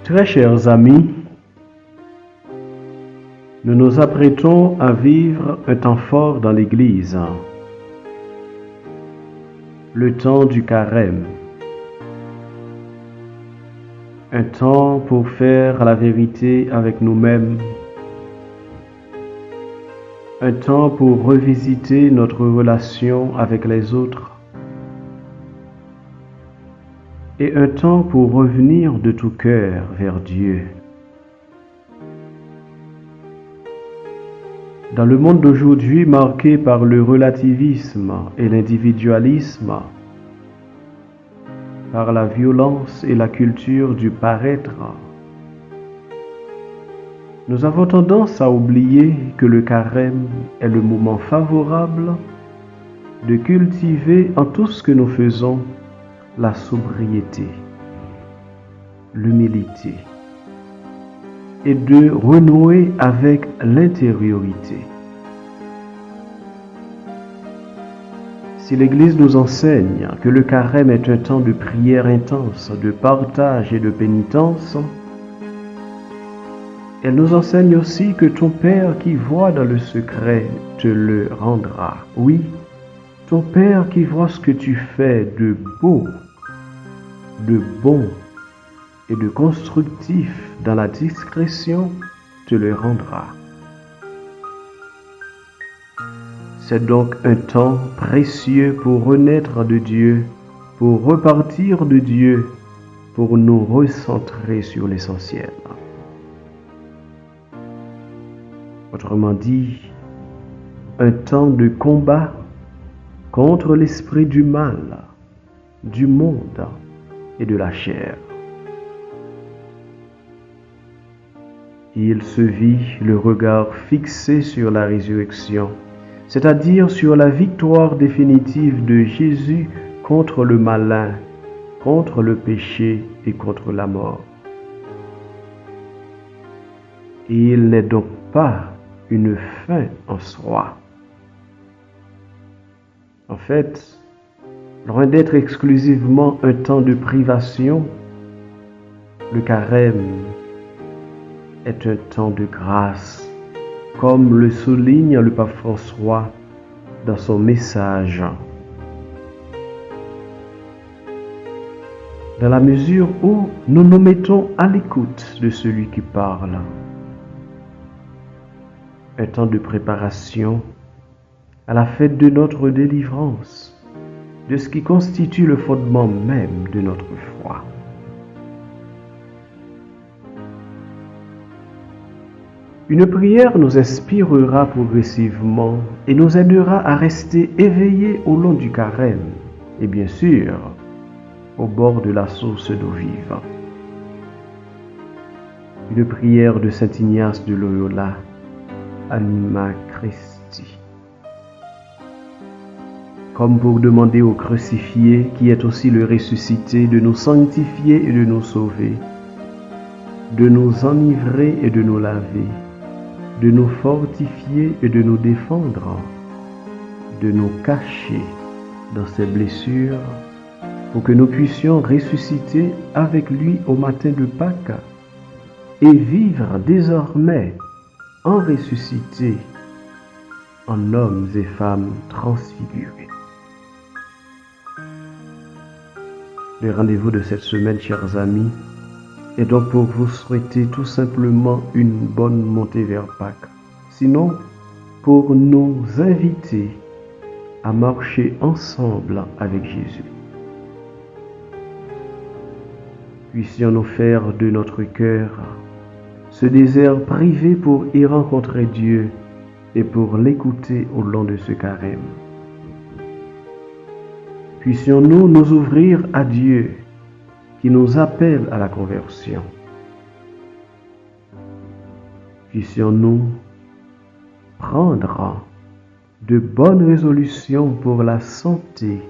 Très chers amis, nous nous apprêtons à vivre un temps fort dans l'Église, le temps du carême, un temps pour faire la vérité avec nous-mêmes, un temps pour revisiter notre relation avec les autres, et un temps pour revenir de tout cœur vers Dieu. Dans le monde d'aujourd'hui marqué par le relativisme et l'individualisme, par la violence et la culture du paraître, nous avons tendance à oublier que le carême est le moment favorable de cultiver en tout ce que nous faisons la sobriété, l'humilité et de renouer avec l'intériorité. Si l'Église nous enseigne que le carême est un temps de prière intense, de partage et de pénitence, elle nous enseigne aussi que ton Père qui voit dans le secret te le rendra. Oui, ton Père qui voit ce que tu fais de beau, de bon et de constructif dans la discrétion te le rendra. C'est donc un temps précieux pour renaître de Dieu, pour repartir de Dieu, pour nous recentrer sur l'essentiel. Autrement dit, un temps de combat contre l'esprit du mal, du monde et de la chair. Il se vit le regard fixé sur la résurrection, c'est-à-dire sur la victoire définitive de Jésus contre le malin, contre le péché et contre la mort. Il n'est donc pas une fin en soi. En fait, loin d'être exclusivement un temps de privation, le carême est un temps de grâce, comme le souligne le pape François dans son message. Dans la mesure où nous nous mettons à l'écoute de celui qui parle, un temps de préparation à la fête de notre délivrance, de ce qui constitue le fondement même de notre foi. Une prière nous inspirera progressivement et nous aidera à rester éveillés au long du carême et bien sûr au bord de la source d'eau vive. Une prière de Saint Ignace de Loyola, Anima Christi. Comme pour demander au crucifié, qui est aussi le ressuscité, de nous sanctifier et de nous sauver, de nous enivrer et de nous laver, de nous fortifier et de nous défendre, de nous cacher dans ses blessures, pour que nous puissions ressusciter avec lui au matin de Pâques et vivre désormais en ressuscité, en hommes et femmes transfigurés. Le rendez-vous de cette semaine, chers amis, est donc pour vous souhaiter tout simplement une bonne montée vers Pâques. Sinon, pour nous inviter à marcher ensemble avec Jésus. Puissions-nous faire de notre cœur ce désert privé pour y rencontrer Dieu et pour l'écouter au long de ce carême. Puissions-nous nous ouvrir à Dieu qui nous appelle à la conversion. Puissions-nous prendre de bonnes résolutions pour la santé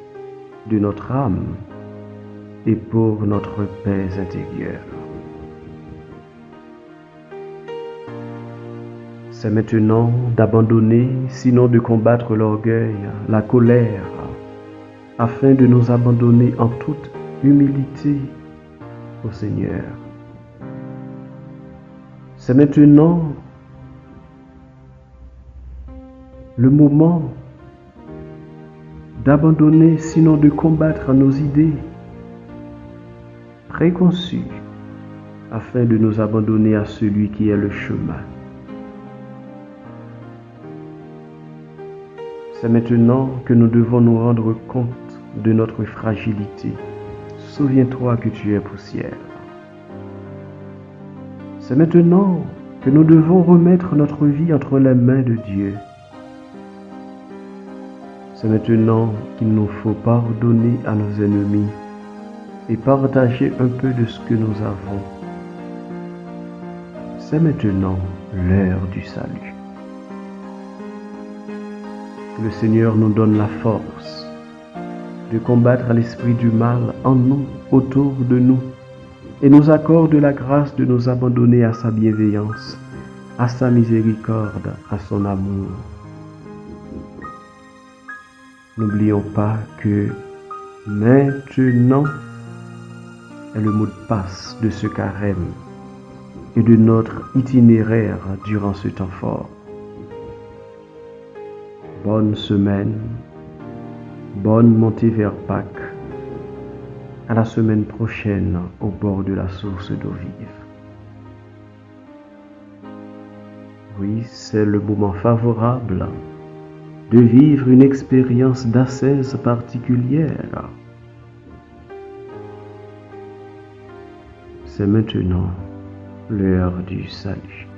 de notre âme et pour notre paix intérieure. C'est maintenant d'abandonner, sinon de combattre l'orgueil, la colère, afin de nous abandonner en toute humilité au Seigneur. C'est maintenant le moment d'abandonner, sinon de combattre nos idées préconçues, afin de nous abandonner à celui qui est le chemin. C'est maintenant que nous devons nous rendre compte de notre fragilité. Souviens-toi que tu es poussière. C'est maintenant que nous devons remettre notre vie entre les mains de Dieu. C'est maintenant qu'il nous faut pardonner à nos ennemis et partager un peu de ce que nous avons. C'est maintenant l'heure du salut. Que le Seigneur nous donne la force de combattre l'esprit du mal en nous, autour de nous, et nous accorde la grâce de nous abandonner à sa bienveillance, à sa miséricorde, à son amour. N'oublions pas que maintenant est le mot de passe de ce carême et de notre itinéraire durant ce temps fort. Bonne semaine, bonne montée vers Pâques. À la semaine prochaine au bord de la source d'eau vive. Oui, c'est le moment favorable de vivre une expérience d'ascèse particulière. C'est maintenant l'heure du salut.